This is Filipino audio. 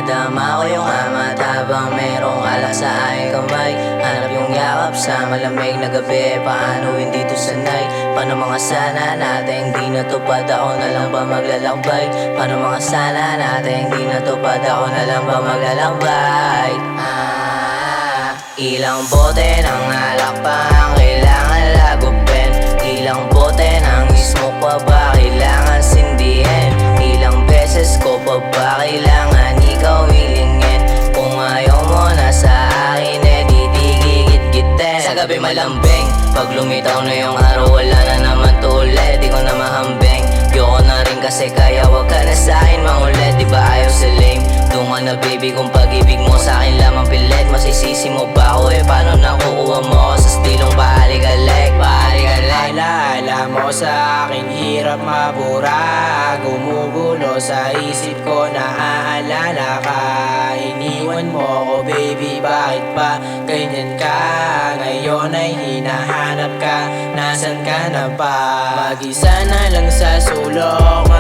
Nadama ko yung amat habang merong alak sa aking kamay. Hanap yung yakap sa malamig na gabi, paano hindi to sanay? Paano mga sana natin di natupad, ako na lang ba maglalakbay? Paano mga sana natin di natupad, ako na lang ba maglalakbay? Ilang bote ng alak pa ang kailangan lagupin? Ilang bote ng smoke pa ba kailangan sindihin? Ilang beses ko pa ba kailangan ikaw hilingin? Kung ayaw mo na sa akin, di gigit-gitin. Sa gabi malambing, pag lumitaw na yung araw, wala na naman to ulit. Di ko na mahambing, yoko na rin kasi kaya wag ka na sa akin mangulit. Di ba ayaw sa lame? Doon ka na baby, kung pag-ibig mo sa akin lamang pilit. Masisisi mo ba ako paano nakukuha mo ako sa stilong pahalik-halik? Alaala mo sa akin, hirap mabura. Gumugulo sa isip ko, naaalala ka. Iniwan mo ko baby, bakit ba ganyan ka? Ngayon ay hinahanap ka, nasan ka na ba? Mag-isa na lang sa sulok,